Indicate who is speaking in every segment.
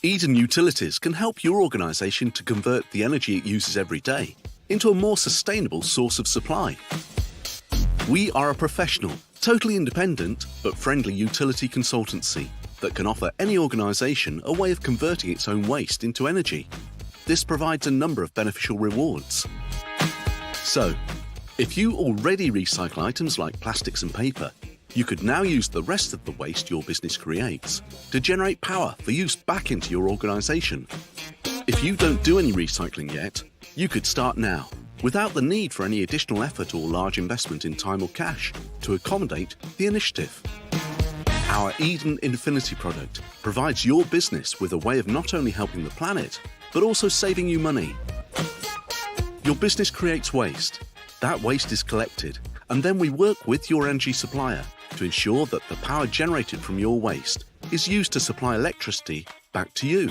Speaker 1: Eden Utilities can help your organisation to convert the energy it uses every day into a more sustainable source of supply. We are a professional, totally independent but friendly utility consultancy that can offer any organisation a way of converting its own waste into energy. This provides a number of beneficial rewards. So, if you already recycle items like plastics and paper, you could now use the rest of the waste your business creates to generate power for use back into your organisation. If you don't do any recycling yet, you could start now, without the need for any additional effort or large investment in time or cash to accommodate the initiative. Our Eden Infinity product provides your business with a way of not only helping the planet, but also saving you money. Your business creates waste. That waste is collected, and then we work with your energy supplier to ensure that the power generated from your waste is used to supply electricity back to you.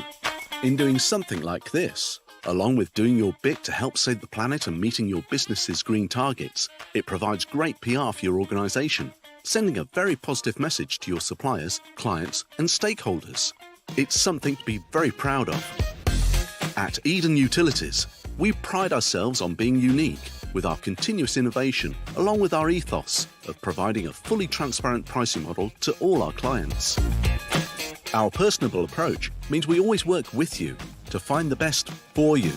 Speaker 1: In doing something like this, along with doing your bit to help save the planet and meeting your business's green targets, it provides great PR for your organisation, sending a very positive message to your suppliers, clients and stakeholders. It's something to be very proud of. At Eden Utilities, we pride ourselves on being unique with our continuous innovation, along with our ethos of providing a fully transparent pricing model to all our clients. Our personable approach means we always work with you to find the best for you.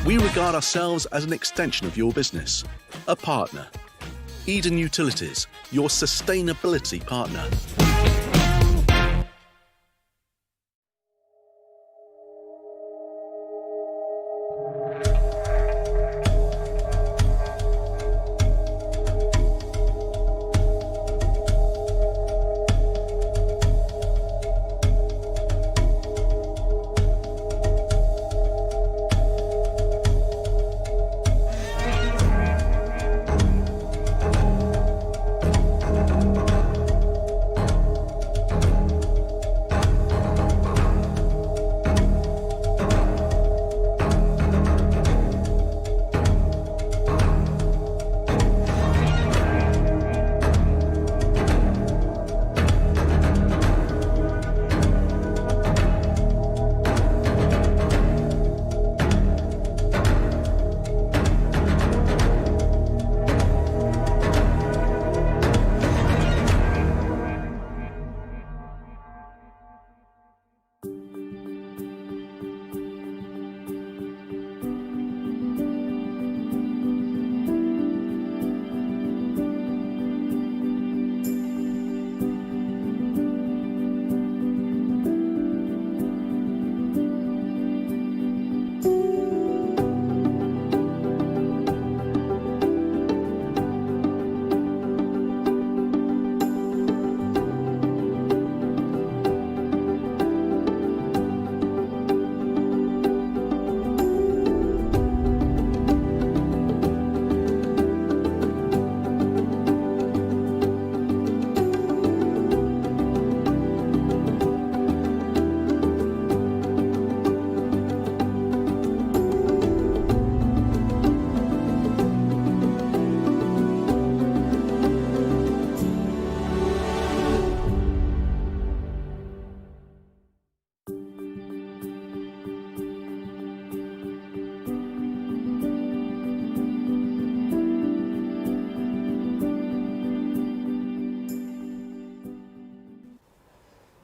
Speaker 1: We regard ourselves as an extension of your business, a partner. Eden Utilities, your sustainability partner.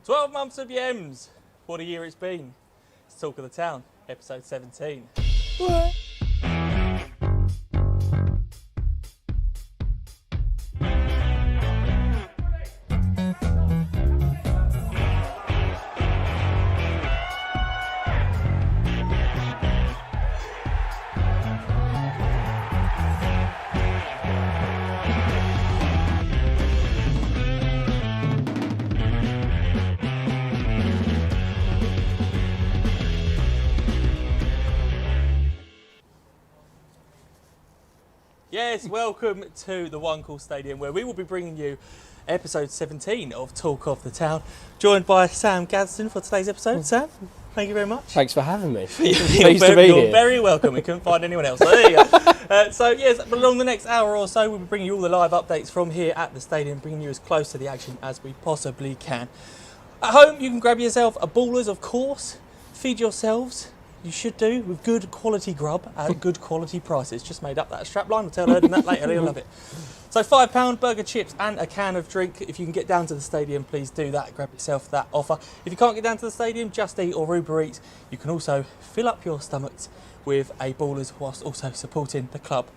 Speaker 2: "12 months of Yems. What a year it's been." It's Talk of the Town, episode 17. What? Yes, welcome to the One Call Stadium, where we will be bringing you episode 17 of Talk of the Town, joined by Sam Gadsden for today's episode. Sam, thank you very much.
Speaker 3: Thanks for having me.
Speaker 2: You're very welcome. We couldn't find anyone else. So there you go. So yes, along the next hour or so, we'll be bringing you all the live updates from here at the stadium, bringing you as close to the action as we possibly can. At home, you can grab yourself a Ballers, of course. feed yourselves. You should do, with good quality grub at good quality prices. Just made up that strapline. I'll tell Erden that later. He'll love it. So £5 burger, chips and a can of drink. If you can get down to the stadium, please do that. Grab yourself that offer. If you can't get down to the stadium, Just Eat or Uber Eats. You can also fill up your stomachs with a Ballers whilst also supporting the club.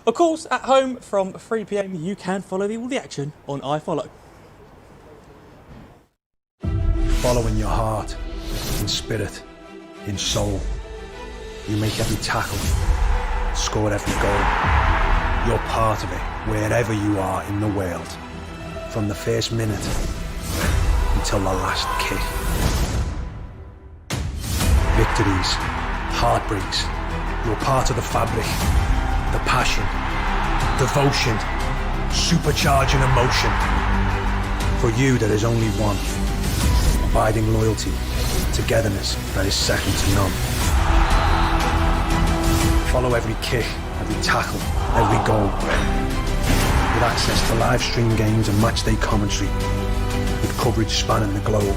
Speaker 2: Of course, at home from 3 p.m, you can follow all the action on iFollow.
Speaker 3: Following your heart, in spirit, in soul. You make every tackle, score every goal. You're part of it, wherever you are in the world. From the first minute until the last kick. Victories, heartbreaks. You're part of the fabric, the passion, devotion, supercharging emotion. For you, there is only one. Abiding loyalty, togetherness that is second to none. Follow every kick, every tackle, every goal. With access to live stream games and matchday commentary, with coverage spanning the globe.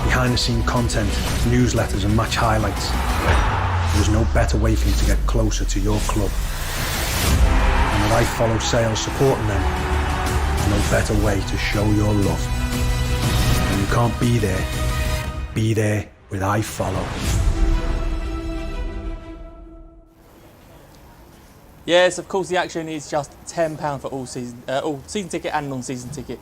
Speaker 3: Behind the scene content, newsletters and match highlights. There is no better way for you to get closer to your club. And with iFollow sales supporting them, there's no better way to show your love. When you can't be there with iFollow.
Speaker 2: Yes, of course, the action is just £10 for all season ticket and non-season ticket.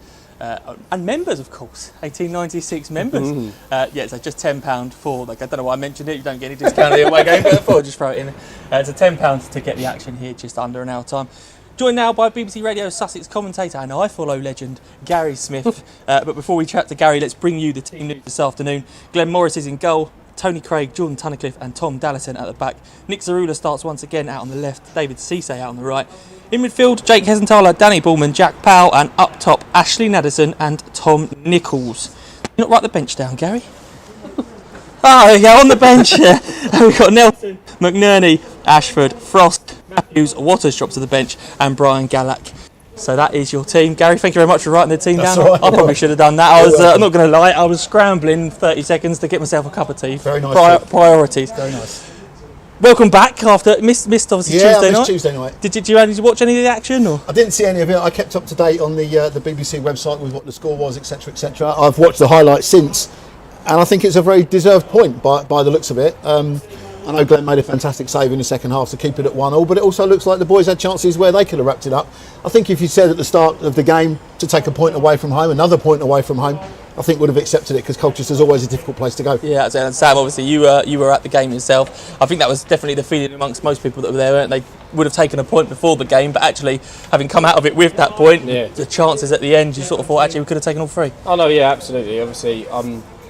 Speaker 2: And members, of course, 1896 members. Yeah, so just £10 for, like, I don't know why I mentioned it, you don't get any discount at the away game, but I thought I'd just throw it in. It's £10 to get the action here, just under an hour time. Joined now by BBC Radio Sussex commentator and iFollow legend, Gary Smith. But before we chat to Gary, let's bring you the team news this afternoon. Glenn Morris is in goal. Tony Craig, Jordan Tunnicliffe and Tom Dallison at the back. Nick Zarula starts once again out on the left. David Cisse out on the right. In midfield, Jake Hesenthaler, Danny Bullman, Jack Powell, and up top, Ashley Nadesan and Tom Nichols. You not write the bench down, Gary? Oh, there we go, on the bench. We've got Nelson, McNerney, Ashford, Frost, Matthews, Waters drops to the bench, and Brian Gallack. So that is your team. Gary, thank you very much for writing the team down. Right, I probably should have done that. I'm not going to lie, I was scrambling 30 seconds to get myself a cup of tea.
Speaker 4: Very nice.
Speaker 2: Priorities.
Speaker 4: Very nice.
Speaker 2: Welcome back after missed obviously Tuesday night.
Speaker 4: Tuesday night.
Speaker 2: Did you manage to watch any of the action? Or?
Speaker 4: I didn't see any of it. I kept up to date on the BBC website with what the score was, etc., etc. I've watched the highlights since, and I think it's a very deserved point by the looks of it. I know Glenn made a fantastic save in the second half to keep it at 1-1, but it also looks like the boys had chances where they could have wrapped it up. I think if you said at the start of the game to take a point away from home, another point away from home, I think would have accepted it, because Colchester's always a difficult place to go.
Speaker 2: Yeah, and Sam, obviously you were at the game yourself. I think that was definitely the feeling amongst most people that were there. They would have taken a point before the game, but actually having come out of it with that point, the chances at the end, you sort of thought actually we could have taken all three.
Speaker 5: Oh no, yeah, absolutely. Obviously,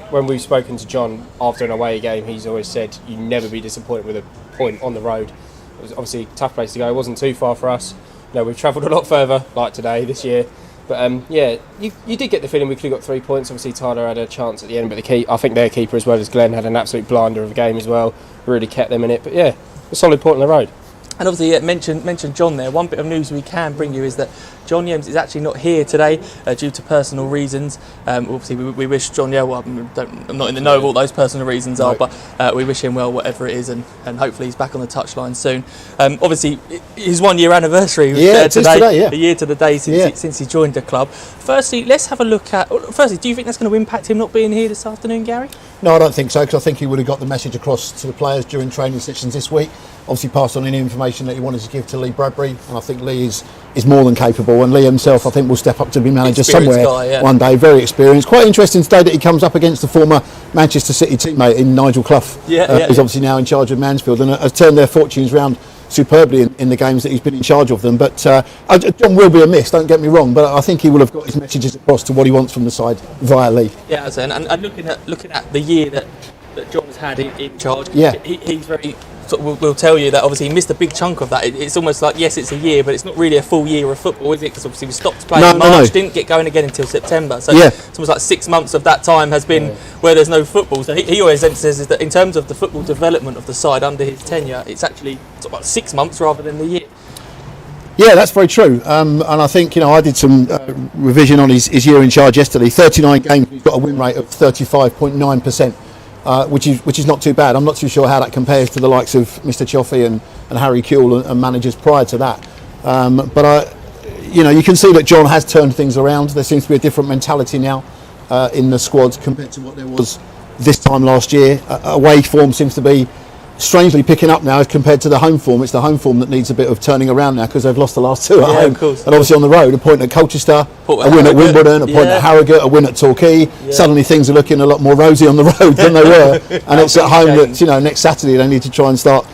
Speaker 5: when we've spoken to John after an away game, he's always said you never be disappointed with a point on the road. It was obviously a tough place to go. It wasn't too far for us. You know, we've travelled a lot further, like today, this year. But yeah, you did get the feeling we could have got 3 points. Obviously, Tyler had a chance at the end, but I think their keeper as well as Glenn had an absolute blinder of a game as well. Really kept them in it. But yeah, a solid point on the road.
Speaker 2: And obviously, mentioned John there. One bit of news we can bring you is that John Yems is actually not here today due to personal reasons. Obviously, we wish John well. I'm not in the know of what those personal reasons are, but we wish him well, whatever it is, and hopefully he's back on the touchline soon. Obviously, his 1 year anniversary today, a year to the day since he joined the club. Firstly, let's have a look at. Firstly, do you think that's going to impact him not being here this afternoon, Gary?
Speaker 4: No, I don't think so, because I think he would have got the message across to the players during training sessions this week. Obviously passed on any information that he wanted to give to Lee Bradbury, and I think Lee is more than capable, and Lee himself I think will step up to be manager somewhere one day. Very experienced. Quite interesting today that he comes up against the former Manchester City teammate in Nigel Clough, who's obviously now in charge of Mansfield, and has turned their fortunes round superbly in the games that he's been in charge of them. But John will be a miss, don't get me wrong, but I think he will have got his messages across to what he wants from the side via Lee.
Speaker 2: Yeah, and looking at the year that John's had in charge, he's very. We'll tell you that obviously he missed a big chunk of that. It's almost like, yes, it's a year, but it's not really a full year of football, is it? Because obviously we stopped playing in March, didn't get going again until September. So it's almost like 6 months of that time has been where there's no football. So he always emphasises that in terms of the football development of the side under his tenure, it's actually about 6 months rather than the year.
Speaker 4: Yeah, that's very true. And I think, I did some revision on his year in charge yesterday. 39 games, he's got a win rate of 35.9%. which is not too bad. I'm not too sure how that compares to the likes of Mr. Choffey and Harry Kewell and managers prior to that. But you can see that John has turned things around. There seems to be a different mentality now in the squad compared to what there was this time last year. Away form seems to be strangely picking up now as compared to the home form. It's the home form that needs a bit of turning around now because they've lost the last two at home.
Speaker 2: Of course,
Speaker 4: and obviously on the road, a point at Colchester, a win at Wimbledon, a point at Harrogate, a win at Torquay. Suddenly things are looking a lot more rosy on the road than they were. And it's at home that next Saturday they need to try and start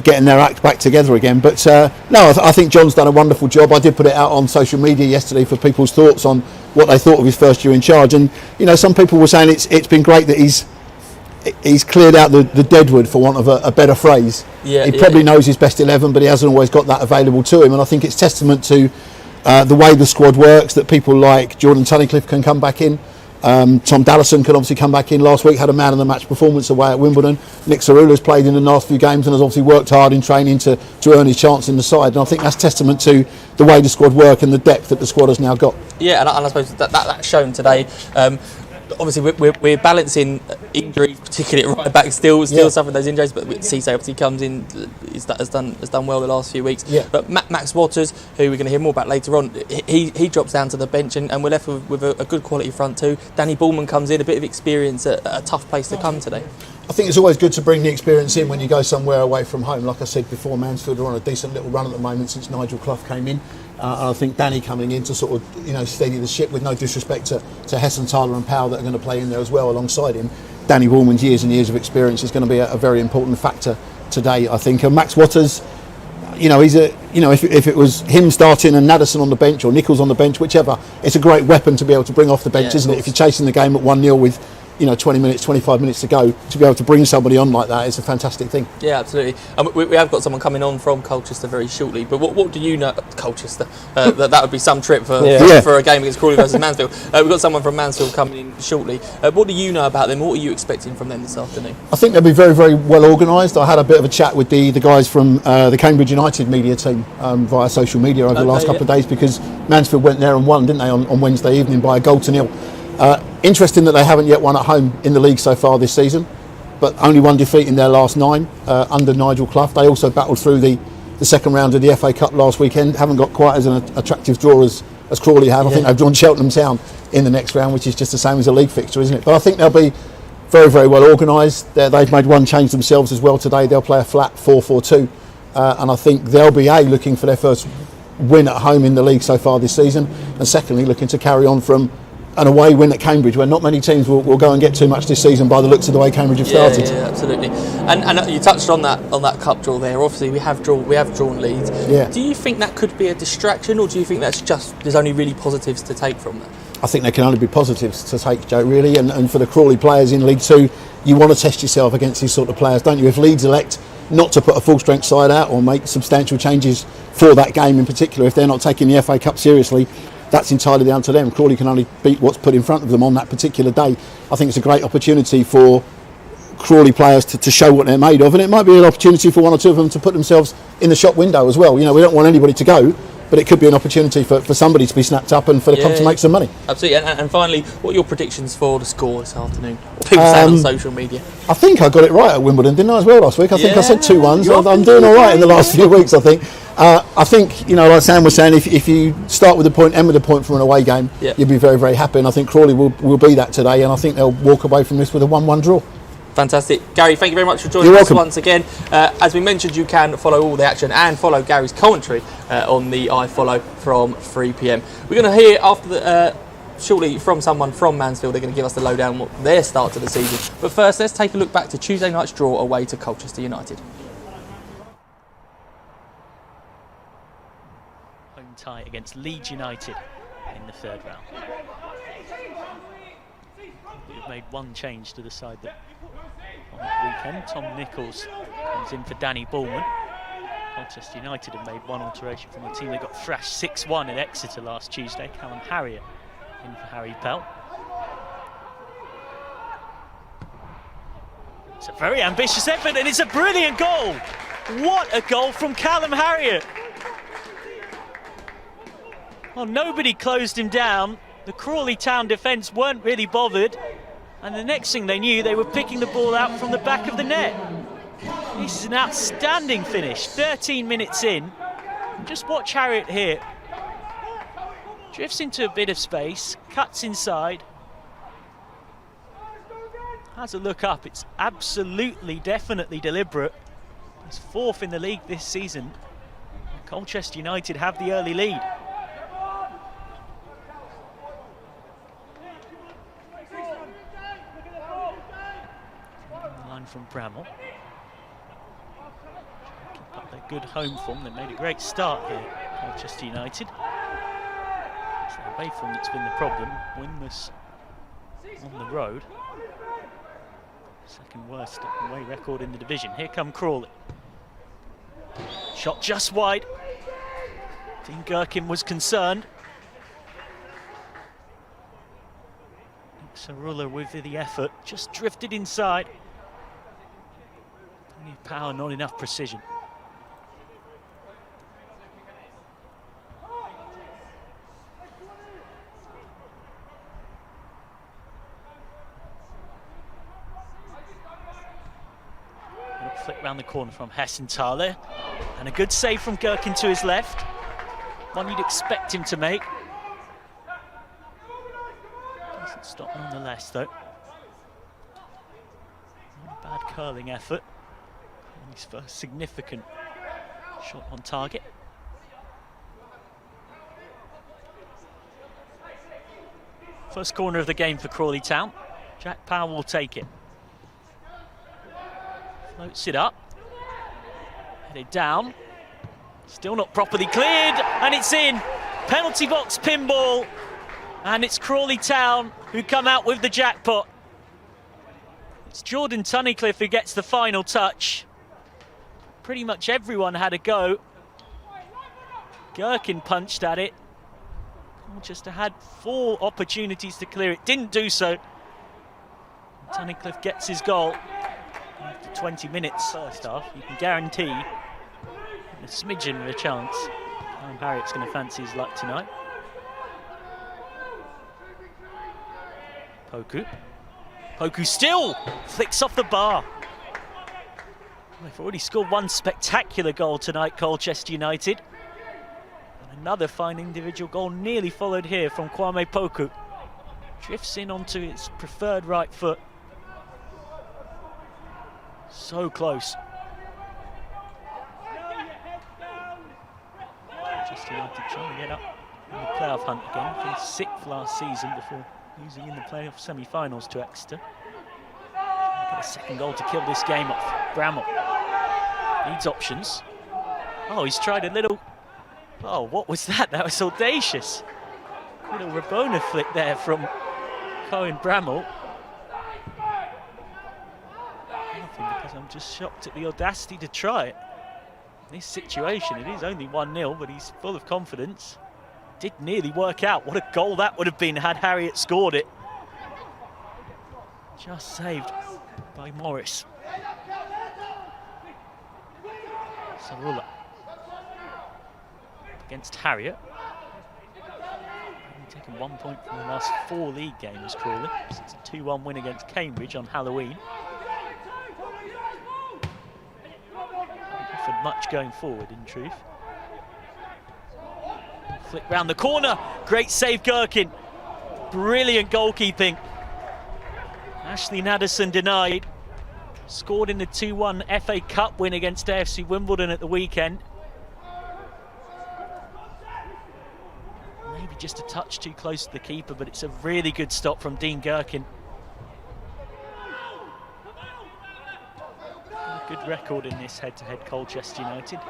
Speaker 4: getting their act back together again. But I think John's done a wonderful job. I did put it out on social media yesterday for people's thoughts on what they thought of his first year in charge. And some people were saying it's been great that he's cleared out the deadwood, for want of a better phrase. He probably knows his best 11, but he hasn't always got that available to him. And I think it's testament to the way the squad works, that people like Jordan Tunnicliffe can come back in. Tom Dallison can obviously come back in. Last week had a man of the match performance away at Wimbledon. Nick Cerula's played in the last few games and has obviously worked hard in training to earn his chance in the side. And I think that's testament to the way the squad work and the depth that the squad has now got.
Speaker 2: Yeah, and I suppose that's shown today. Obviously, we're balancing injuries, particularly at right back, still suffering those injuries. But Cisse obviously comes in, has done well the last few weeks.
Speaker 4: Yeah.
Speaker 2: But Max Waters, who we're going to hear more about later on, he drops down to the bench, and we're left with a good quality front too. Danny Bullman comes in, a bit of experience at a tough place to come today.
Speaker 4: I think it's always good to bring the experience in when you go somewhere away from home. Like I said before, Mansfield are on a decent little run at the moment since Nigel Clough came in. And I think Danny coming in to sort of steady the ship, with no disrespect to Hess and Tyler and Powell that are going to play in there as well alongside him. Danny Bullman's years and years of experience is going to be a very important factor today, I think. And Max Waters, he's if it was him starting and Nadesan on the bench or Nichols on the bench, whichever, it's a great weapon to be able to bring off the bench, isn't it? If you're chasing the game at 1-0 with 20 minutes, 25 minutes to go, to be able to bring somebody on like that is a fantastic thing.
Speaker 2: Yeah, absolutely. And we have got someone coming on from Colchester very shortly. But what do you know? Colchester, that would be some trip for a game against Crawley versus Mansfield. We've got someone from Mansfield coming in shortly. What do you know about them? What are you expecting from them this afternoon?
Speaker 4: I think they'll be very, very well organised. I had a bit of a chat with the guys from the Cambridge United media team via social media over the last couple of days, because Mansfield went there and won, didn't they, on Wednesday evening by a goal to nil. Interesting that they haven't yet won at home in the league so far this season, but only one defeat in their last 9 under Nigel Clough. They also battled through the second round of the FA Cup last weekend. Haven't got quite as an attractive draw as Crawley have. I think they've drawn Cheltenham Town in the next round, which is just the same as a league fixture, isn't it? But I think they'll be very, very well organised. They've made one change themselves as well today. They'll play a flat 4-4-2, and I think they'll be looking for their first win at home in the league so far this season, and secondly looking to carry on from an away win at Cambridge, where not many teams will go and get too much this season by the looks of the way Cambridge have started.
Speaker 2: Yeah, absolutely. And you touched on that cup draw there. Obviously, we have drawn Leeds.
Speaker 4: Yeah.
Speaker 2: Do you think that could be a distraction, or do you think there's only really positives to take from that?
Speaker 4: I think there can only be positives to take, Joe, really. And for the Crawley players in League Two, you want to test yourself against these sort of players, don't you? If Leeds elect not to put a full strength side out or make substantial changes for that game in particular, if they're not taking the FA Cup seriously, that's entirely down to them. Crawley can only beat what's put in front of them on that particular day. I think it's a great opportunity for Crawley players to show what they're made of, and it might be an opportunity for one or two of them to put themselves in the shop window as well. We don't want anybody to go, but it could be an opportunity for somebody to be snapped up and for the club to make some money.
Speaker 2: Absolutely. And finally, what are your predictions for the score this afternoon? What people say on social media?
Speaker 4: I think I got it right at Wimbledon, didn't I, as well last week? I think I said 2-1. I'm doing all right in the last few weeks, I think. I think, like Sam was saying, if you start with a point, end with a point from an away game, you'll be very, very happy. And I think Crawley will be that today. And I think they'll walk away from this with a 1-1 draw.
Speaker 2: Fantastic. Gary, thank you very much for joining us once again. As we mentioned, you can follow all the action and follow Gary's commentary on the iFollow from 3 p.m. We're going to hear after shortly from someone from Mansfield. They're going to give us the lowdown on their start to the season. But first, let's take a look back to Tuesday night's draw away to Colchester United.
Speaker 6: Home tie against Leeds United in the third round. We've made one change to the side that on the weekend. Tom Nichols comes in for Danny Bullman. Manchester United have made one alteration from the team that got thrashed 6-1 at Exeter last Tuesday. Callum Harrier in for Harry Pell. It's a very ambitious effort and it's a brilliant goal. What a goal from Callum Harrier. Well, nobody closed him down. The Crawley Town defence weren't really bothered. And the next thing they knew, they were picking the ball out from the back of the net. This is an outstanding finish. 13 minutes in. Just watch Harriet here. Drifts into a bit of space, cuts inside. Has a look up. It's absolutely, definitely deliberate. It's 4th in the league this season. Colchester United have the early lead. Line from Bramall. Keep up their good home form. They made a great start here, Colchester United. It's their away form that's been the problem. Winless on the road. Second worst away record in the division. Here come Crawley. Shot just wide. Dean Gherkin was concerned. Sarula with the effort, just drifted inside. Plenty of power, not enough precision. Flick round the corner from Hessenthaler, and a good save from Gherkin to his left. One you'd expect him to make. Doesn't stop nonetheless, though. Not a bad curling effort. And his first significant shot on target. First corner of the game for Crawley Town. Jack Powell will take it. Floats it up, headed down, still not properly cleared, and it's in. Penalty box pinball, and it's Crawley Town who come out with the jackpot. It's Jordan Tunnicliffe who gets the final touch. Pretty much everyone had a go. Gherkin punched at it. Colchester had 4 opportunities to clear it, didn't do so. Tunnicliffe gets his goal. After 20 minutes first half, you can guarantee a smidgen of a chance. Harriet's going to fancy his luck tonight. Poku still flicks off the bar. They've already scored one spectacular goal tonight, Colchester United. And another fine individual goal nearly followed here from Kwame Poku. Drifts in onto his preferred right foot. So close. Just United trying to get up in the playoff hunt again. Finished 6th last season before losing in the playoff semi-finals to Exeter. Got a second goal to kill this game off. Bramall needs options. Oh, he's tried a little... Oh, what was that? That was audacious. Little Rabona flick there from Cohen Bramall. Because I'm just shocked at the audacity to try it. In this situation, it is only 1-0, but he's full of confidence. Did nearly work out. What a goal that would have been had Harriet scored it. Just saved by Morris. Sarula against Harriet. Only taken 1 point from the last 4 league games, Crawley. It's a 2-1 win against Cambridge on Halloween. Haven't offered much going forward, in truth. Flick round the corner. Great save, Gherkin. Brilliant goalkeeping. Ashley Naderson denied. Scored in the 2-1 FA Cup win against AFC Wimbledon at the weekend. Maybe just a touch too close to the keeper, but it's a really good stop from Dean Gherkin. A good record in this head-to-head Colchester United.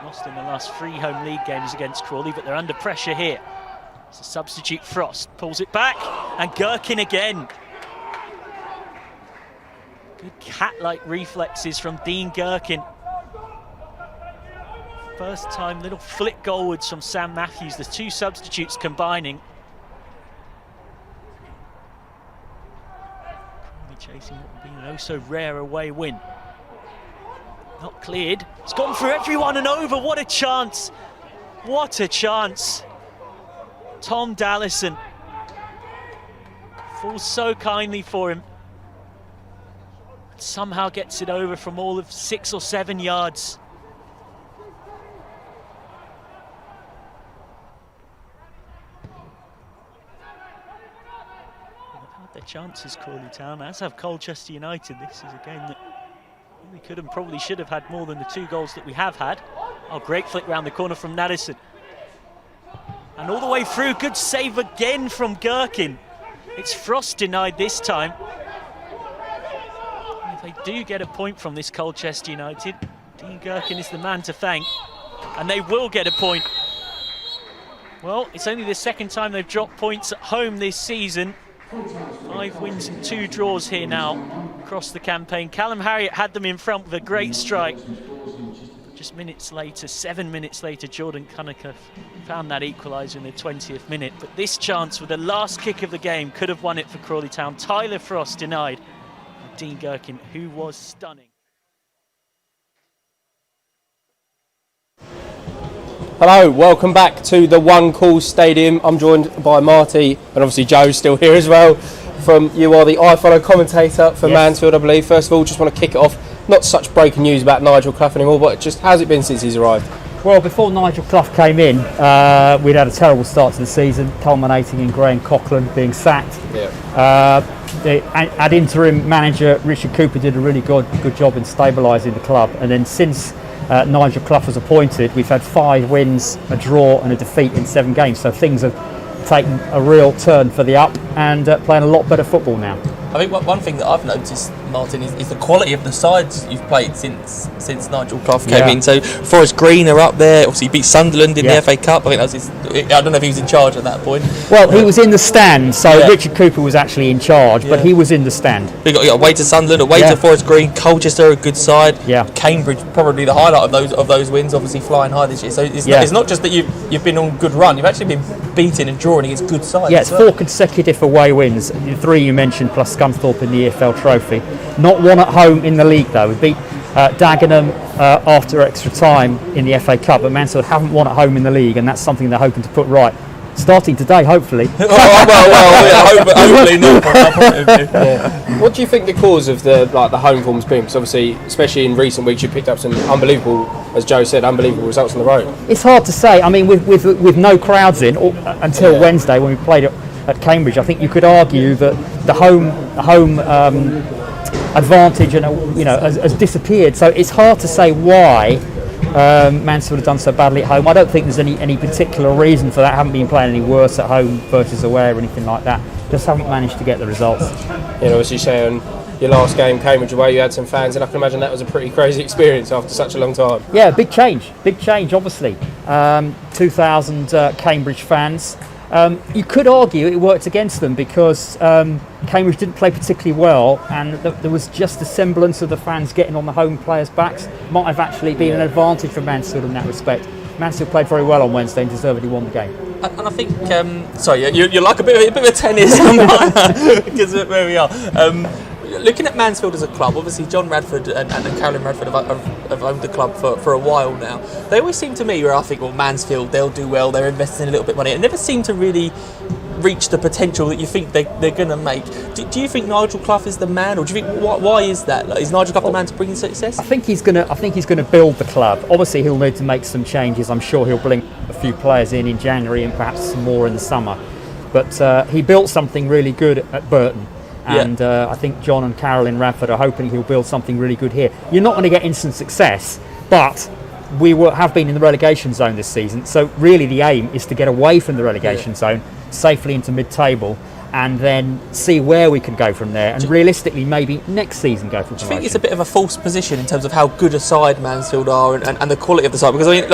Speaker 6: Lost in the last 3 home league games against Crawley, but they're under pressure here. It's a substitute. Frost pulls it back, and Gherkin again. Good cat-like reflexes from Dean Gherkin. First time little flick goalwards from Sam Matthews, the 2 substitutes combining. Crawley chasing what would be an oh-so-rare away win. Not cleared. It's gone for everyone and over. What a chance. What a chance. Tom Dallison falls so kindly for him. somehow gets it over from all of 6 or 7 yards. They've had their chances, Crawley Town, as have Colchester United. This is a game that we could and probably should have had more than the 2 goals that we have had. Oh, great flick round the corner from Naddison. And all the way through, good save again from Gherkin. It's Frost denied this time. And if they do get a point from this Colchester United, Dean Gherkin is the man to thank. And they will get a point. Well, it's only the second time they've dropped points at home this season. 5 wins and 2 draws here now across the campaign. Callum Harriott had them in front with a great strike. Just minutes later, 7 minutes later, Jordan Cunnicliff found that equaliser in the 20th minute. But this chance with the last kick of the game could have won it for Crawley Town. Tyler Frost denied. And Dean Gherkin, who was stunning.
Speaker 5: Hello, welcome back to the One Call Stadium. I'm joined by Marty, and obviously Joe's still here as well. You are the iFollow commentator for Mansfield, I believe. First of all, just want to kick it off. Not such breaking news about Nigel Clough anymore, but just how's it been since he's arrived?
Speaker 7: Well, before Nigel Clough came in, we'd had a terrible start to the season, culminating in Graham Coughlin being sacked. Ad interim manager Richard Cooper did a really good job in stabilising the club, and then since Nigel Clough was appointed, we've had 5 wins, a draw and a defeat in 7 games, so things have taken a real turn for the up and playing a lot better football now.
Speaker 2: I think one thing that I've noticed, Martin, is the quality of the sides you've played since Nigel Clough came in. So Forest Green are up there. Obviously, he beat Sunderland in the FA Cup. I think that was I don't know if he was in charge at that point.
Speaker 7: Well, he was in the stand, so Richard Cooper was actually in charge, but he was in the stand.
Speaker 2: You got away to Sunderland, away to Forest Green, Colchester, a good side. Cambridge, probably the highlight of those wins. Obviously, flying high this year. So it's not just that you've been on a good run. You've actually been beating and drawing against good sides.
Speaker 7: Yeah, it's 4 consecutive away wins. 3 you mentioned, plus Scunthorpe in the EFL Trophy. Not one at home in the league though. We beat Dagenham after extra time in the FA Cup, but Mansfield haven't won at home in the league, and that's something they're hoping to put right. Starting today, hopefully.
Speaker 2: Hopefully not.
Speaker 5: What do you think the cause of the home form's been? Because obviously, especially in recent weeks, you picked up some unbelievable, as Joe said, unbelievable results on the road.
Speaker 7: It's hard to say. I mean, with no crowds in until Wednesday when we played at Cambridge, I think you could argue that the home advantage has disappeared. So it's hard to say why Mansfield have done so badly at home. I don't think there's any particular reason for that. Haven't been playing any worse at home versus away or anything like that. Just haven't managed to get the results.
Speaker 5: As you say, on your last game, Cambridge away, you had some fans, and I can imagine that was a pretty crazy experience after such a long time.
Speaker 7: Yeah, big change, obviously. 2,000 Cambridge fans. You could argue it worked against them because Cambridge didn't play particularly well, and there was just a semblance of the fans getting on the home players' backs. Might have actually been an advantage for Mansfield in that respect. Mansfield played very well on Wednesday and deservedly won the game.
Speaker 2: And I think, you're like a bit of a tennis because of where we are. Looking at Mansfield as a club, obviously John Radford and Carolyn Radford have owned the club for a while now. They always seem to me where I think, well, Mansfield, they'll do well, they're investing a little bit of money. It never seemed to really reach the potential that you think they're going to make. Do you think Nigel Clough is the man, or do you think why is that? Is Nigel Clough the man to bring in success?
Speaker 7: I think he's going to build the club. Obviously, he'll need to make some changes. I'm sure he'll bring a few players in January and perhaps some more in the summer. But he built something really good at Burton. And I think John and Carolyn Radford are hoping he'll build something really good here. You're not going to get instant success, but we have been in the relegation zone this season. So really the aim is to get away from the relegation zone, safely into mid-table, and then see where we can go from there. And realistically, maybe next season go for promotion.
Speaker 2: Do you think it's a bit of a false position in terms of how good a side Mansfield are and the quality of the side? Because I mean,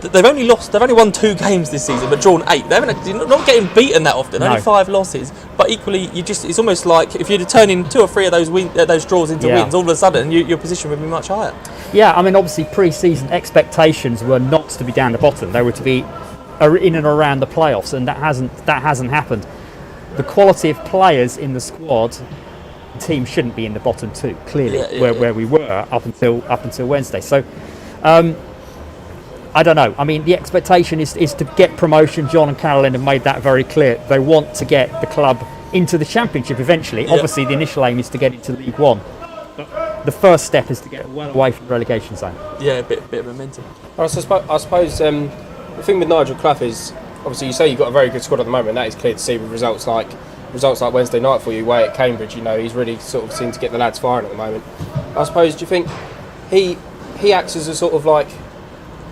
Speaker 2: they've only won 2 games this season, but drawn 8. They're not getting beaten that often. Only 5 losses. But equally, it's almost like if you're turning 2 or 3 of those draws into wins, all of a sudden your position would be much higher. Yeah,
Speaker 7: I mean, obviously pre-season expectations were not to be down the bottom. They were to be in and around the playoffs, and that hasn't happened. The quality of players in the squad, the team shouldn't be in the bottom 2. Clearly, where we were up until Wednesday. So. I don't know. I mean, the expectation is to get promotion. John and Carolyn have made that very clear. They want to get the club into the Championship eventually. Obviously, the initial aim is to get into League One. the first step is to get well away from the relegation zone.
Speaker 2: Yeah, a bit of momentum.
Speaker 5: I suppose the thing with Nigel Clough is, obviously you say you've got a very good squad at the moment. That is clear to see with results like Wednesday night for you away at Cambridge. You know, he's really sort of seemed to get the lads firing at the moment. I suppose, do you think he acts as a sort of like,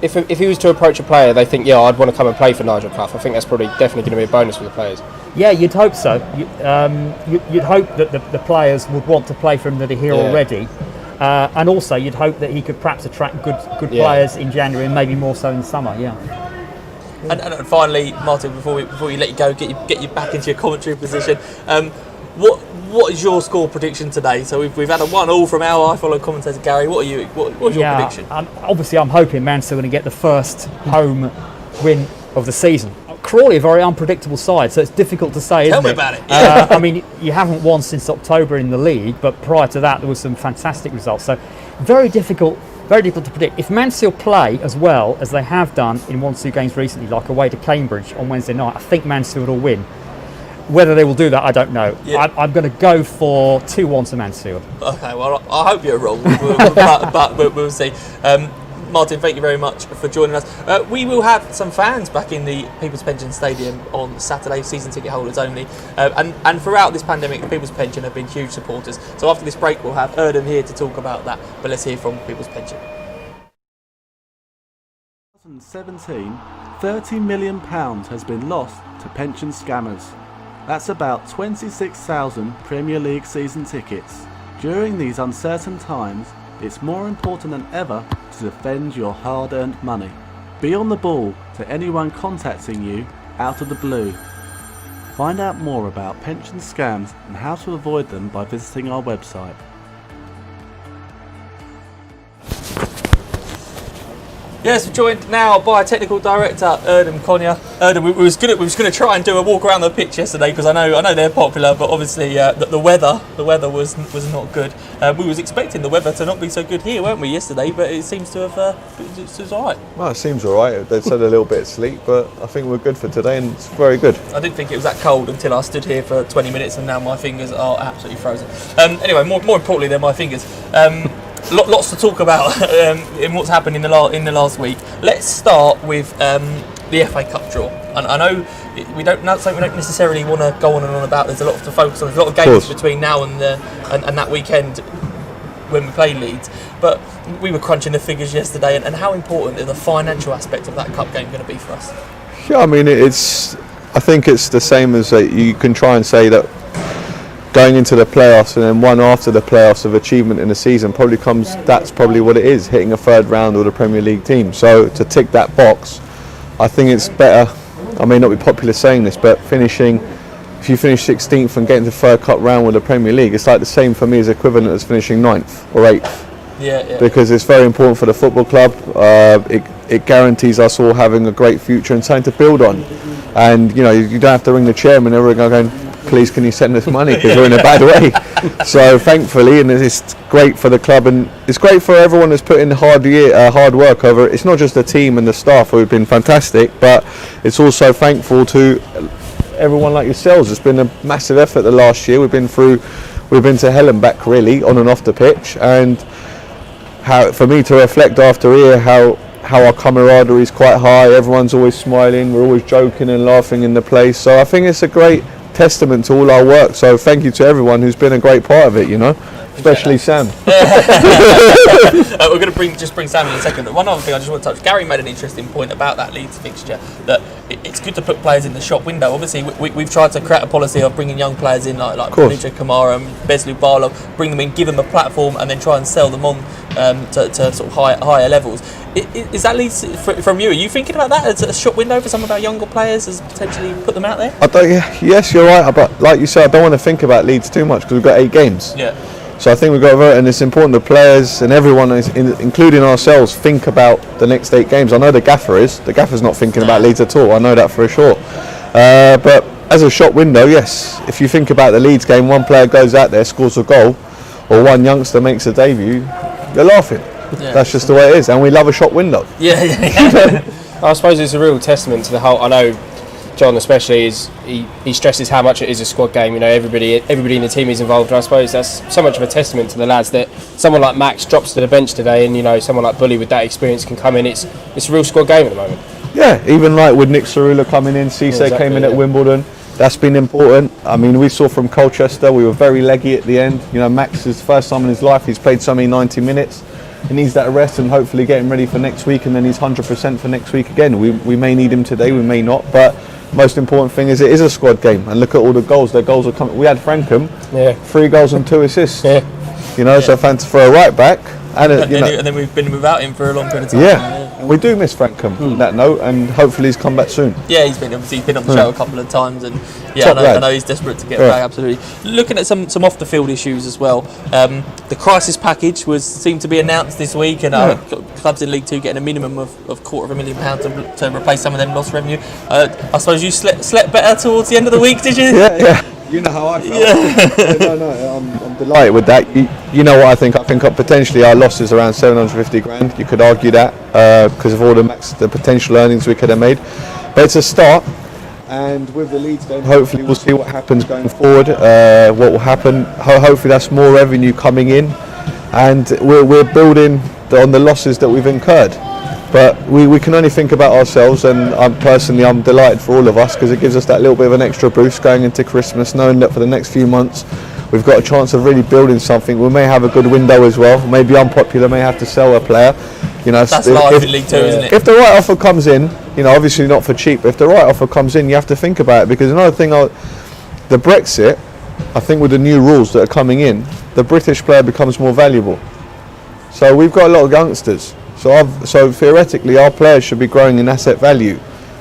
Speaker 5: if he was to approach a player, they think, yeah, I'd want to come and play for Nigel Clough. I think that's probably definitely going to be a bonus for the players.
Speaker 7: Yeah, you'd hope so. You'd hope that the players would want to play for him that are here already. And also you'd hope that he could perhaps attract good players in January and maybe more so in summer,
Speaker 2: And finally, Martin, before we let you go, get you back into your commentary position. What is your score prediction today? So we've had a 1-1 from our fellow commentator Gary. What's your prediction?
Speaker 7: Obviously, I'm hoping Mansfield are going to get the first home win of the season. Crawley, a very unpredictable side, so it's difficult to say, isn't it?
Speaker 2: Tell me about it.
Speaker 7: I mean, you haven't won since October in the league, but prior to that, there were some fantastic results. So very difficult to predict. If Mansfield play as well as they have done in 1-2 games recently, like away to Cambridge on Wednesday night, I think Mansfield will win. Whether they will do that, I don't know.
Speaker 2: Yeah.
Speaker 7: I'm going to go for 2-1 to Mansfield.
Speaker 2: Okay, well, I hope you're wrong, but we'll see. Martin, thank you very much for joining us. We will have some fans back in the People's Pension Stadium on Saturday, season ticket holders only. And throughout this pandemic, the People's Pension have been huge supporters. So after this break, we'll have Erdem here to talk about that. But let's hear from People's Pension.
Speaker 8: 2017, £30 million has been lost to pension scammers. That's about 26,000 Premier League season tickets. During these uncertain times, it's more important than ever to defend your hard-earned money. Be on the ball to anyone contacting you out of the blue. Find out more about pension scams and how to avoid them by visiting our website.
Speaker 2: Yes, we're joined now by Technical Director Erdem Konya. Erdem, we was going to try and do a walk around the pitch yesterday because I know they're popular, but obviously the weather was not good. We was expecting the weather to not be so good here, weren't we, yesterday? But it seems to have it was all right.
Speaker 9: Well, it seems all right. They said a little bit of sleep, but I think we're good for today, and it's very good.
Speaker 2: I didn't think it was that cold until I stood here for 20 minutes, and now my fingers are absolutely frozen. Anyway, more importantly than my fingers. Lots to talk about in what's happened in the last week. Let's start with the FA Cup draw. And I know we don't necessarily want to go on and on about. There's a lot to focus on. There's a lot of games between now and that weekend when we play Leeds. But we were crunching the figures yesterday, and how important is the financial aspect of that cup game going to be for us?
Speaker 9: Yeah, I mean I think it's the same as you can try and say that going into the playoffs and then one after the playoffs of achievement in the season that's probably what it is, hitting a third round with a Premier League team. So to tick that box, I think it's better. I may not be popular saying this, but if you finish 16th and getting to the third cup round with the Premier League, it's like the same for me as equivalent as finishing 9th or 8th.
Speaker 2: Yeah.
Speaker 9: Because it's very important for the football club. It guarantees us all having a great future and something to build on. And you don't have to ring the chairman every going, please can you send us money because we're in a bad way. So thankfully, and it's great for the club and it's great for everyone that's put in hard work over it. It's not just the team and the staff who have been fantastic, but it's also thankful to everyone like yourselves. It's been a massive effort the last year. We've been to hell and back really on and off the pitch, and for me to reflect after here how our camaraderie is quite high. Everyone's always smiling, we're always joking and laughing in the place. So I think it's a great testament to all our work. So thank you to everyone who's been a great part of it, especially Sam.
Speaker 2: We're going to bring Sam in a second. But one other thing I just want to touch. Gary made an interesting point about that Leeds fixture, that it's good to put players in the shop window. Obviously, we've tried to create a policy of bringing young players in, like Benja Kamara and Beslu Barlow, bring them in, give them a platform, and then try and sell them on to sort of higher levels. Is that Leeds from you? Are you thinking about that as a shop window for some of our younger players, as potentially put them out there?
Speaker 9: Yes, you're right. But like you said, I don't want to think about Leeds too much because we've got 8 games.
Speaker 2: Yeah.
Speaker 9: So I think we've got to vote, and it's important the players and everyone, including ourselves, think about the next 8 games. I know the gaffer is. The gaffer's not thinking about Leeds at all. I know that for sure. But as a shop window, yes. If you think about the Leeds game, one player goes out there, scores a goal, or one youngster makes a debut, you're laughing. Yeah. That's just the way it is, and we love a shop window.
Speaker 2: Yeah.
Speaker 5: I suppose it's a real testament to the whole. I know John especially, is he stresses how much it is a squad game. You know, everybody in the team is involved, and I suppose that's so much of a testament to the lads that someone like Max drops to the bench today, and you know, someone like Bully with that experience can come in. It's a real squad game at the moment.
Speaker 9: Yeah, even like with Nick Cerula coming in, Cisse came in at Wimbledon. That's been important. I mean, we saw from Colchester, we were very leggy at the end. You know, Max is first time in his life, he's played so many 90 minutes. He needs that rest and hopefully get him ready for next week, and then he's 100% for next week again. We may need him today, we may not, but most important thing is it is a squad game. And look at all the goals. Their goals are coming. We had Frankham, 3 goals and 2 assists. You know, so fancy for a right back. And
Speaker 2: then we've been without him for a long period of time.
Speaker 9: And we do miss Frankham on that note, and hopefully he's come back soon.
Speaker 2: Yeah, he's been on the show a couple of times, and I know he's desperate to get back. Absolutely. Looking at some off the field issues as well. The crisis package seemed to be announced this week, and clubs in League Two getting a minimum of £250,000 to replace some of them lost revenue. I suppose you slept better towards the end of the week, did you?
Speaker 9: Yeah. You know how I felt. No, I'm delighted with that. You know what I think? I think potentially our loss is around 750 grand. You could argue that because of all the potential earnings we could have made. But it's a start. And with the Leeds game, hopefully we'll see what happens going forward. What will happen? Hopefully that's more revenue coming in, and we're building on the losses that we've incurred. But we can only think about ourselves, and I'm delighted for all of us because it gives us that little bit of an extra boost going into Christmas, knowing that for the next few months we've got a chance of really building something. We may have a good window as well, maybe unpopular, may have to sell a player. You know,
Speaker 2: that's live in League Two, isn't it?
Speaker 9: If the right offer comes in, you know, obviously not for cheap, but if the right offer comes in, you have to think about it, because another thing, the Brexit, I think with the new rules that are coming in, the British player becomes more valuable. So we've got a lot of youngsters. So theoretically, our players should be growing in asset value,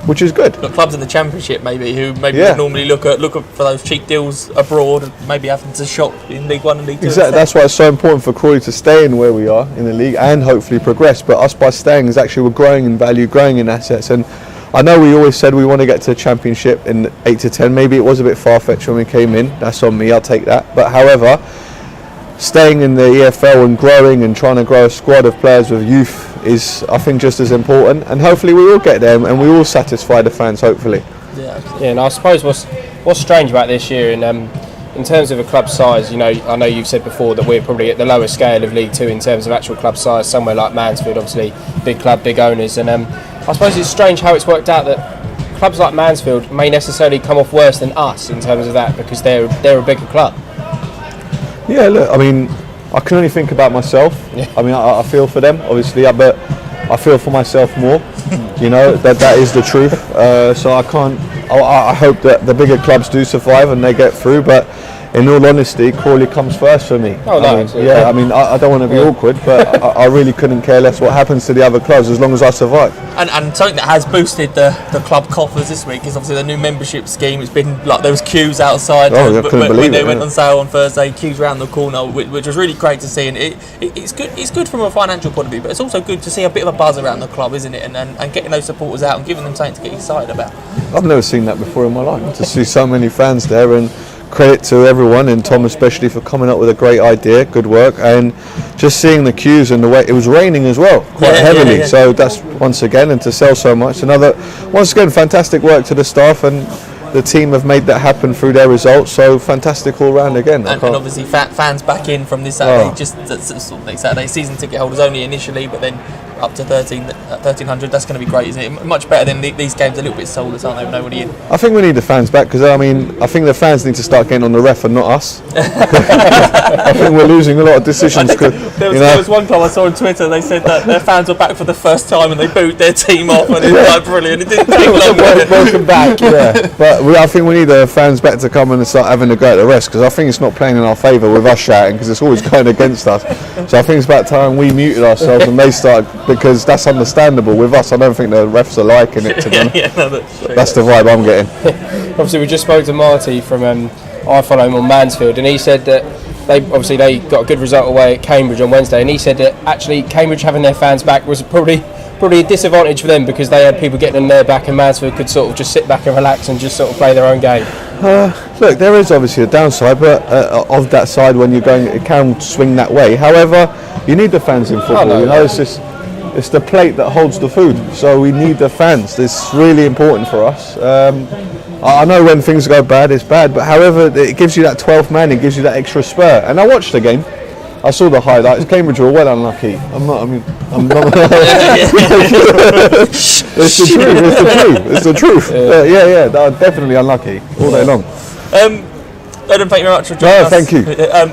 Speaker 9: which is good.
Speaker 2: Got clubs in the Championship who would normally look for those cheap deals abroad, and maybe having to shop in League One and League Two.
Speaker 9: Exactly. That's why it's so important for Crawley to stay in where we are in the league and hopefully progress. But us by staying is actually we're growing in value, growing in assets. And I know we always said we want to get to the Championship in 8 to 10. Maybe it was a bit far-fetched when we came in. That's on me. I'll take that. But however, staying in the EFL and growing and trying to grow a squad of players with youth is, I think, just as important, and hopefully we will get there and we will satisfy the fans, hopefully.
Speaker 5: And I suppose what's strange about this year, in terms of a club size, you know, I know you've said before that we're probably at the lower scale of League Two in terms of actual club size, somewhere like Mansfield, obviously big club, big owners, and I suppose it's strange how it's worked out that clubs like Mansfield may necessarily come off worse than us in terms of that, because they're a bigger club.
Speaker 9: Yeah, look, I mean, I can only think about myself. I mean, I feel for them, obviously, but I feel for myself more. You know, that is the truth. So I hope that the bigger clubs do survive and they get through, but in all honesty, Crawley comes first for me. I don't want to be awkward, but I really couldn't care less what happens to the other clubs as long as I survive.
Speaker 2: And something that has boosted the club coffers this week is obviously the new membership scheme. It's been like there was queues outside when they went on sale on Thursday, queues around the corner, which was really great to see. And it's good. It's good from a financial point of view, but it's also good to see a bit of a buzz around the club, isn't it? And getting those supporters out and giving them something to get excited about.
Speaker 9: I've never seen that before in my life. To see so many fans there, and credit to everyone, and Tom especially, for coming up with a great idea. Good work. And just seeing the queues and the way it was raining as well, quite heavily. So that's once again, and to sell so much, once again, fantastic work to the staff, and the team have made that happen through their results. So fantastic all round again.
Speaker 2: And obviously fans back in from this Saturday, next Saturday, season ticket holders only initially, but then up to 1,300. That's going to be great, isn't it? Much better than these games, a little bit soulless, aren't they, with nobody in?
Speaker 9: I think we need the fans back, because I think the fans need to start getting on the ref and not us. I think we're losing a lot of decisions.
Speaker 2: There was one club I saw on Twitter, they said that their fans were back for the first time and they booed their team off, and it was like brilliant. It didn't take long.
Speaker 9: Welcome back. But I think we need the fans back to come and start having a go at the refs, because I think it's not playing in our favour with us shouting, because it's always going against us. So I think it's about time we muted ourselves and they start, because that's understandable. With us, I don't think the refs are liking it, to be honest. That's the vibe I'm getting.
Speaker 5: Obviously, we just spoke to Marty from I follow him on Mansfield, and he said that they got a good result away at Cambridge on Wednesday, and he said that actually Cambridge having their fans back was probably a disadvantage for them, because they had people getting in their back, and Mansfield could sort of just sit back and relax and just sort of play their own game.
Speaker 9: Look, there is obviously a downside, but of that side, when you're going, it can swing that way. However, you need the fans in football. It's it's the plate that holds the food. So we need the fans. This is really important for us. I know when things go bad, it's bad, but however, it gives you that 12th man, it gives you that extra spur. And I watched the game. I saw the highlights. Cambridge were well unlucky. I'm not. It's the truth. They are definitely unlucky all day long.
Speaker 2: Adam, thank you very much for joining us.
Speaker 9: Thank you.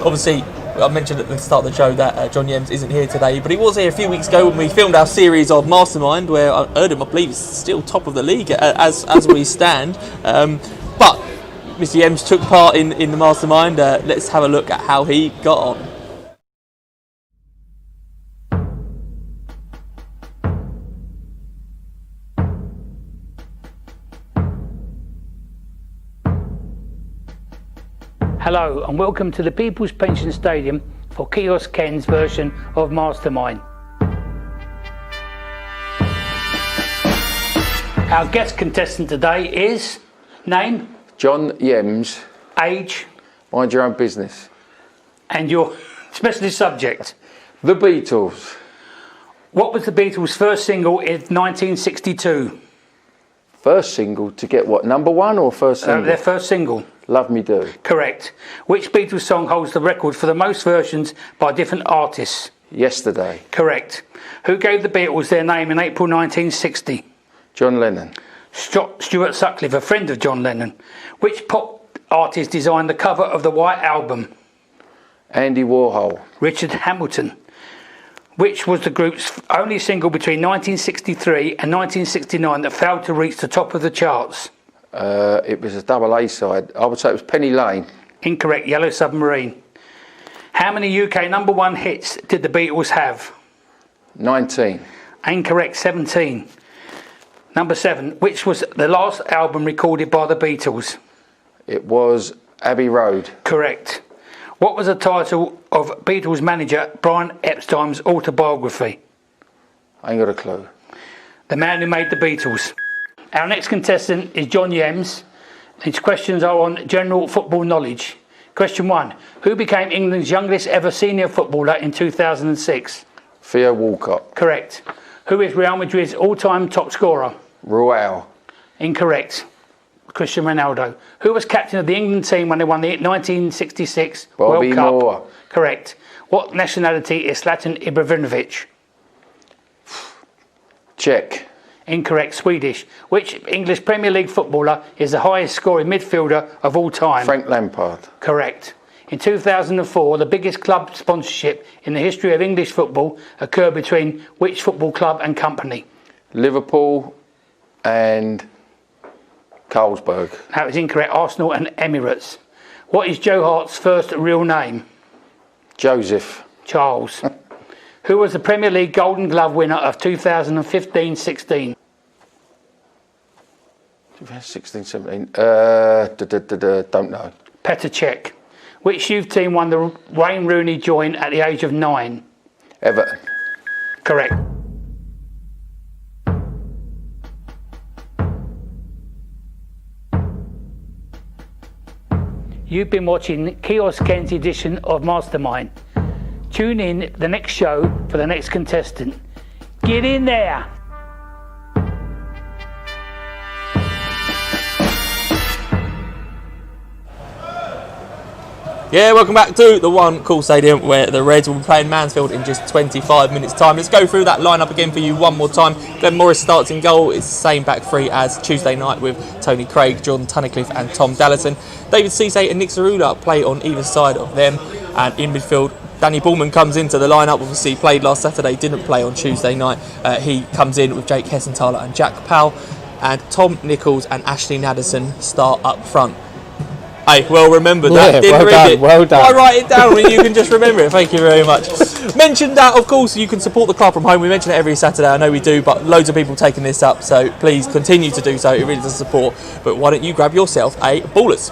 Speaker 2: Obviously, I mentioned at the start of the show that John Yems isn't here today, but he was here a few weeks ago when we filmed our series of Mastermind, where Erdem, I believe, is still top of the league as we stand. But Mr. Yems took part in the Mastermind. Let's have a look at how he got on.
Speaker 10: Hello and welcome to the People's Pension Stadium for Kiosk Ken's version of Mastermind. Our guest contestant today is name,
Speaker 11: John Yems,
Speaker 10: age,
Speaker 11: mind your own business.
Speaker 10: And your specialist subject.
Speaker 11: The Beatles.
Speaker 10: What was the Beatles' first single in 1962?
Speaker 11: First single to get what, number one or first single?
Speaker 10: Their first single.
Speaker 11: Love Me Do.
Speaker 10: Correct. Which Beatles song holds the record for the most versions by different artists?
Speaker 11: Yesterday.
Speaker 10: Correct. Who gave the Beatles their name in April 1960?
Speaker 11: John Lennon.
Speaker 10: Stuart Sutcliffe, a friend of John Lennon. Which pop artist designed the cover of the White Album?
Speaker 11: Andy Warhol.
Speaker 10: Richard Hamilton. Which was the group's only single between 1963 and 1969 that failed to reach the top of the charts?
Speaker 11: It was a double A side. I would say it was Penny Lane.
Speaker 10: Incorrect. Yellow Submarine. How many UK number one hits did the Beatles have?
Speaker 11: 19.
Speaker 10: Incorrect. 17. Number 7. Which was the last album recorded by the Beatles?
Speaker 11: It was Abbey Road.
Speaker 10: Correct. What was the title of Beatles manager Brian Epstein's autobiography?
Speaker 11: I ain't got a clue.
Speaker 10: The Man Who Made the Beatles. Our next contestant is John Yems. His questions are on general football knowledge. Question 1. Who became England's youngest ever senior footballer in 2006?
Speaker 11: Theo Walcott.
Speaker 10: Correct. Who is Real Madrid's all-time top scorer?
Speaker 11: Royale.
Speaker 10: Incorrect. Cristiano Ronaldo. Who was captain of the England team when they won the 1966
Speaker 11: Bobby
Speaker 10: World Cup?
Speaker 11: Moore.
Speaker 10: Correct. What nationality is Zlatan Ibrahimovic?
Speaker 11: Czech.
Speaker 10: Incorrect. Swedish. Which English Premier League footballer is the highest scoring midfielder of all time?
Speaker 11: Frank Lampard.
Speaker 10: Correct. In 2004, the biggest club sponsorship in the history of English football occurred between which football club and company?
Speaker 11: Liverpool and Carlsberg.
Speaker 10: That was incorrect. Arsenal and Emirates. What is Joe Hart's first real name?
Speaker 11: Joseph.
Speaker 10: Charles. Who was the Premier League Golden Glove winner of 2015-16?
Speaker 11: 2016-17. Don't know.
Speaker 10: Petr Cech. Which youth team won the Wayne Rooney join at the age of 9?
Speaker 11: Everton.
Speaker 10: Correct. You've been watching Kiosk Ken's edition of Mastermind. Tune in the next show for the next contestant. Get in there!
Speaker 2: Yeah, welcome back to the One Call Stadium, where the Reds will be playing Mansfield in just 25 minutes time. Let's go through that lineup again for you one more time. Glenn Morris starts in goal. It's the same back three as Tuesday night, with Tony Craig, Jordan Tunnicliffe and Tom Dallerton. David Cisse and Nick Zarula play on either side of them. And in midfield, Danny Bullman comes into the lineup. Obviously he played last Saturday, didn't play on Tuesday night. He comes in with Jake Hessenthaler and Jack Powell. And Tom Nichols and Ashley Naderson start up front. Hey, well remembered that.
Speaker 5: Yeah,
Speaker 2: Didn't read it.
Speaker 5: well done.
Speaker 2: I write it down when you can just remember it. Thank you very much. Mentioned that, of course, you can support the club from home. We mention it every Saturday. I know we do, but loads of people taking this up. So please continue to do so. It really does support. But why don't you grab yourself a Ballers?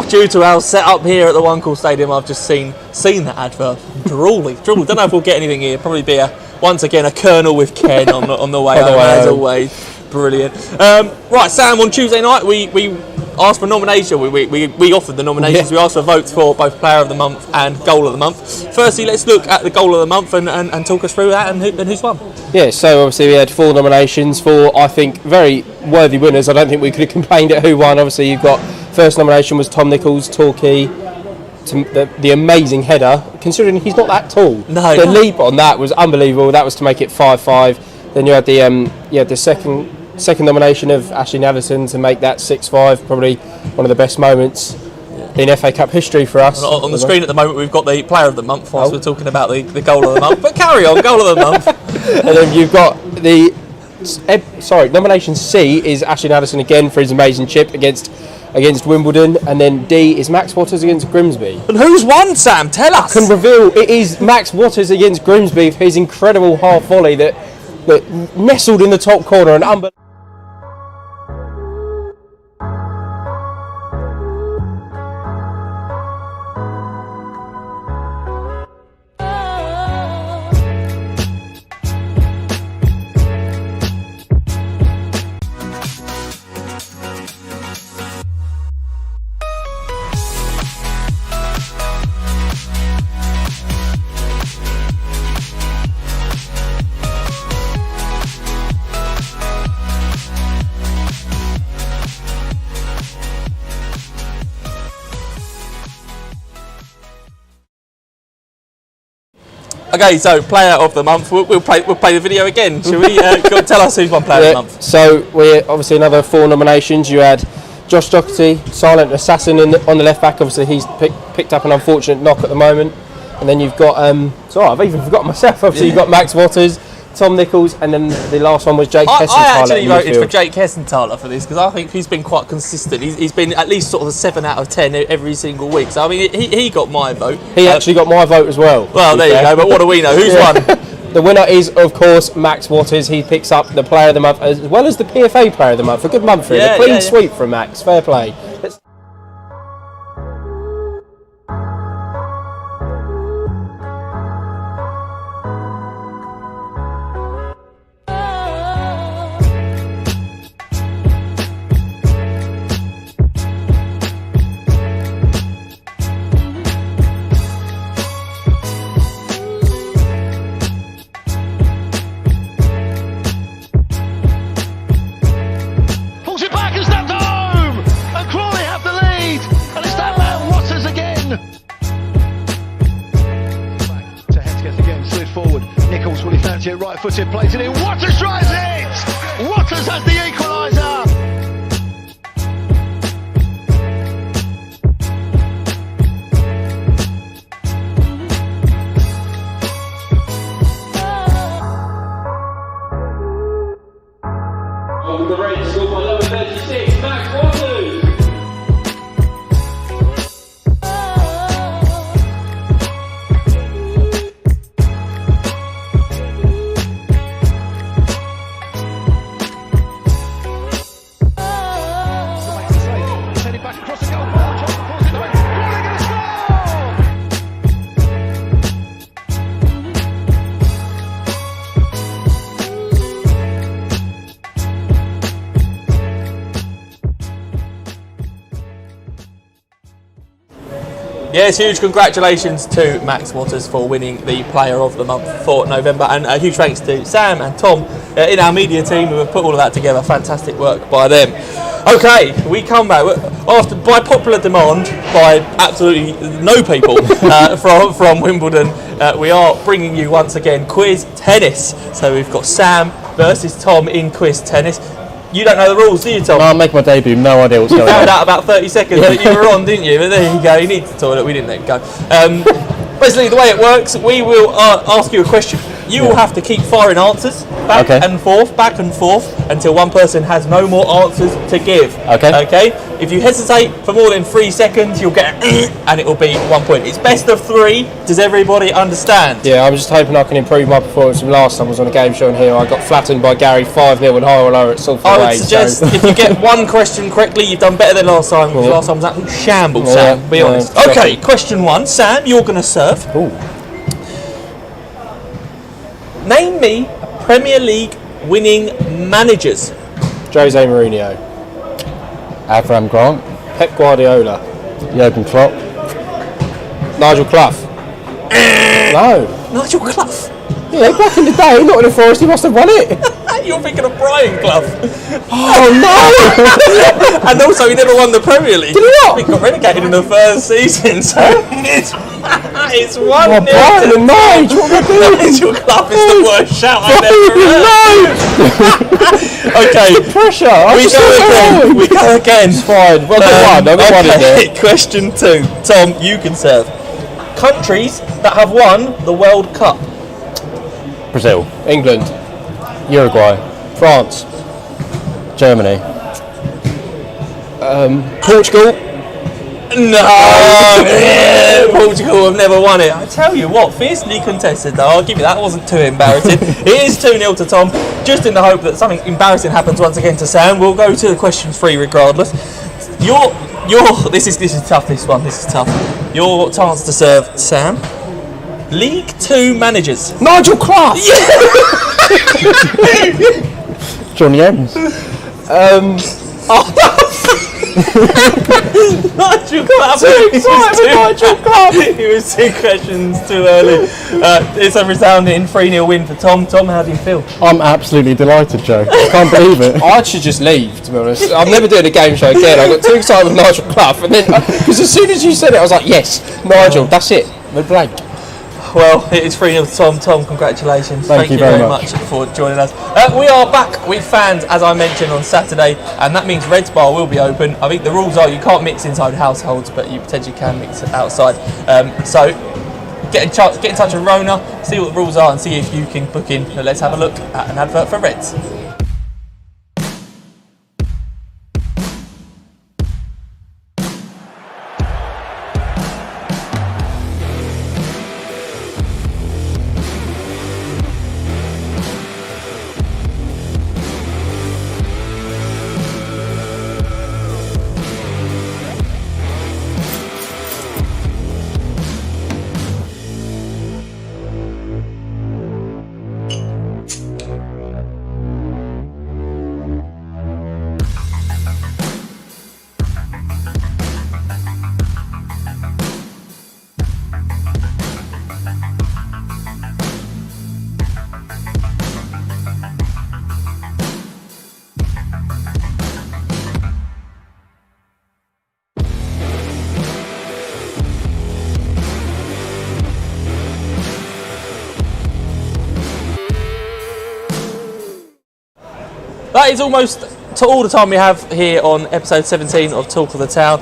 Speaker 2: due to our setup here at the One Call Stadium, I've just seen that advert. Drooling. Don't know if we'll get anything here. Probably be once again a Colonel with Ken on the way home, as always. Brilliant. Right, Sam, on Tuesday night we asked for nomination. We offered the nominations. We asked for votes for both Player of the Month and Goal of the Month. Firstly, let's look at the Goal of the Month and talk us through that and who's won.
Speaker 5: Yeah, so obviously we had 4 nominations, 4 I think very worthy winners. I don't think we could have complained at who won. Obviously you've got, first nomination was Tom Nichols, Torquay, the amazing header, considering he's not that tall.
Speaker 2: No.
Speaker 5: The leap on that was unbelievable. That was to make it 5-5. Then you had the second nomination of Ashley Navison to make that 6-5, probably one of the best moments in FA Cup history for us.
Speaker 2: On the screen at the moment we've got the Player of the Month whilst we're talking about the Goal of the Month, but carry on, Goal of the Month.
Speaker 5: And then you've got nomination C is Ashley Navison again for his amazing chip against Wimbledon, and then D is Max Waters against Grimsby.
Speaker 2: And who's won, Sam? Tell us.
Speaker 5: I can reveal it is Max Waters against Grimsby for his incredible half volley that nestled in the top corner and unbelievable.
Speaker 2: Okay, so Player of the Month. We'll play the video again. Shall we? Tell us who's won Player of the Month.
Speaker 5: So we're obviously another 4 nominations. You had Josh Doherty, silent assassin on the left back. Obviously he's picked up an unfortunate knock at the moment. And then you've got I've even forgotten myself. Obviously you've got Max Waters, Tom Nichols, and then the last one was Jake Hessenthaler.
Speaker 2: I actually voted for Jake Hessenthaler for this because I think he's been quite consistent. He's been at least sort of a 7 out of 10 every single week. So I mean, he got my vote.
Speaker 5: He actually got my vote as well.
Speaker 2: Well, there you go. But what do we know? Who's won?
Speaker 5: The winner is, of course, Max Waters. He picks up the Player of the Month as well as the PFA Player of the Month. A good month for him. A clean sweep from Max. Fair play.
Speaker 12: Right-footed, plays it in. Waters drives it. Waters has the equaliser.
Speaker 13: Over the range, scored by number 36, Max Waters.
Speaker 2: Yes, huge congratulations to Max Waters for winning the Player of the Month for November, and a huge thanks to Sam and Tom in our media team who have put all of that together. Fantastic work by them. Okay, we come back after, by popular demand by absolutely no people from Wimbledon. We are bringing you once again quiz tennis. So we've got Sam versus Tom in quiz tennis. You don't know the rules, do you, Tom?
Speaker 5: No, I'll make my debut. No idea what's going on.
Speaker 2: You found out about 30 seconds that you were on, didn't you? But there you go. You need the toilet. We didn't let him go. Basically, the way it works, we will ask you a question. You will have to keep firing answers back and forth until one person has no more answers to give. Okay. If you hesitate for more than 3 seconds, you'll get and it will be 1 point. It's best of 3. Does everybody understand?
Speaker 5: Yeah, I'm just hoping I can improve my performance from last time I was on a game show here. I got flattened by Gary 5-0 and higher or lower at Salford
Speaker 2: I would
Speaker 5: Way,
Speaker 2: suggest if you get one question correctly, you've done better than last time. Because last time was absolute shambles, Sam. Be honest. Okay, question 1. Sam, you're going to serve. Name me Premier League winning managers.
Speaker 5: Jose Mourinho.
Speaker 14: Avram Grant.
Speaker 5: Pep Guardiola.
Speaker 14: Jurgen Klopp.
Speaker 5: Nigel Clough. No.
Speaker 2: Nigel Clough?
Speaker 5: Yeah, back in the day, not in the Forest, he must have won it.
Speaker 2: You're thinking of Brian Clough.
Speaker 5: Oh
Speaker 2: no! And also, he never won the Premier League.
Speaker 5: Did he not?
Speaker 2: He got relegated in the first season, so it's 1-0.
Speaker 5: Brian and Nigel, what am I doing?
Speaker 2: Nigel Clough is the worst shout I've ever heard. Okay.
Speaker 5: Pressure.
Speaker 2: We go again.
Speaker 5: It's fine. Well, I got one in there.
Speaker 2: Question 2. Tom, you can serve. Countries that have won the World Cup.
Speaker 14: Brazil.
Speaker 5: England.
Speaker 14: Uruguay.
Speaker 5: France.
Speaker 14: Germany.
Speaker 5: Portugal.
Speaker 2: No! Portugal have never won it. I tell you what, fiercely contested though. I'll give you that. It wasn't too embarrassing. It is 2-0 to Tom. Just in the hope that something embarrassing happens once again to Sam. We'll go to the question 3 regardless. This is tough, this one. This is tough. Your chance to serve, Sam. League 2 managers.
Speaker 5: Nigel Clough!
Speaker 14: Johnny Evans.
Speaker 2: Nigel Clough.
Speaker 5: Too excited with Nigel Clough.
Speaker 2: It was 2 questions too early. It's a resounding 3-0 win for Tom. Tom, how do you feel?
Speaker 14: I'm absolutely delighted, Joe. I can't believe it.
Speaker 5: I should just leave, to be honest. I'm never doing a game show again. I got too excited with Nigel Clough, and then because as soon as you said it, I was like, yes, Nigel, that's it. No blank.
Speaker 2: Well, it is 3-0 to Tom. Tom, congratulations.
Speaker 14: Thank you very much
Speaker 2: for joining us. We are back with fans, as I mentioned, on Saturday, and that means Reds Bar will be open. I think the rules are you can't mix inside households, but you potentially can mix outside. So get in touch with Rona, see what the rules are, and see if you can book in. Let's have a look at an advert for Reds. That is almost to all the time we have here on episode 17 of Talk of the Town.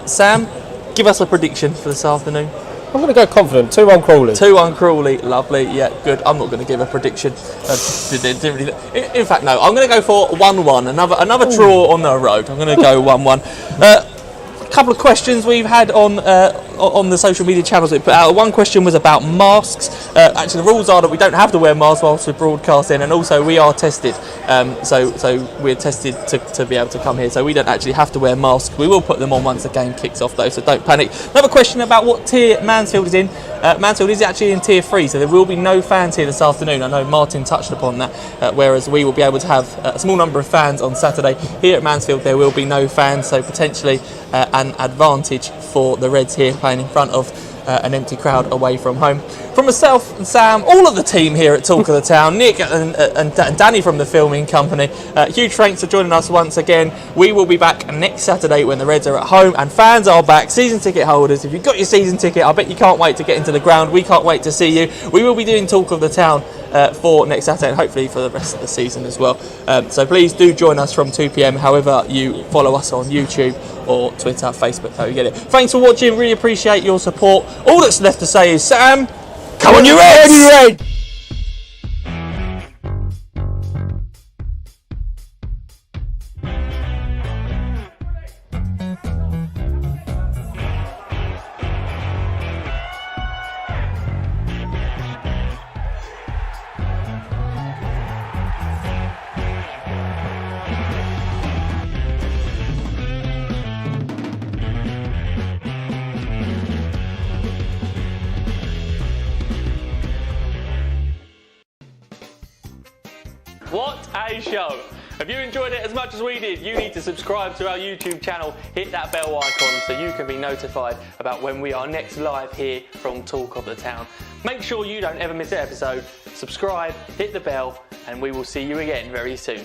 Speaker 2: Sam, give us a prediction for this afternoon.
Speaker 5: I'm going to go confident. 2-1 Crawley.
Speaker 2: 2-1 Crawley, lovely. Yeah, good. I'm not going to give a prediction. In fact, no. I'm going to go for 1-1. Another draw on the road. I'm going to go 1-1. A couple of questions we've had on the social media channels we put out. One question was about masks. Actually, the rules are that we don't have to wear masks whilst we're broadcasting, and also we are tested. So we're tested to be able to come here. So we don't actually have to wear masks. We will put them on once the game kicks off, though. So don't panic. Another question about what tier Mansfield is in. Mansfield is actually in tier 3, so there will be no fans here this afternoon. I know Martin touched upon that. Whereas we will be able to have a small number of fans on Saturday here at Mansfield. There will be no fans, so potentially an advantage for the Reds here playing in front of an empty crowd away from home. From myself and Sam, all of the team here at Talk of the Town, Nick and Danny from the filming company, huge thanks for joining us once again. We will be back next Saturday when the Reds are at home and fans are back. Season ticket holders, if you've got your season ticket, I bet you can't wait to get into the ground. We can't wait to see you. We will be doing Talk of the Town for next Saturday and hopefully for the rest of the season as well. So please do join us from 2 p.m. however you follow us on YouTube or Twitter, Facebook, how you get it. Thanks for watching, really appreciate your support. All that's left to say is, Sam, come on you Reds! a show. If you enjoyed it as much as we did, you need to subscribe to our YouTube channel, hit that bell icon so you can be notified about when we are next live here from Talk of the Town. Make sure you don't ever miss an episode. Subscribe, hit the bell, and we will see you again very soon.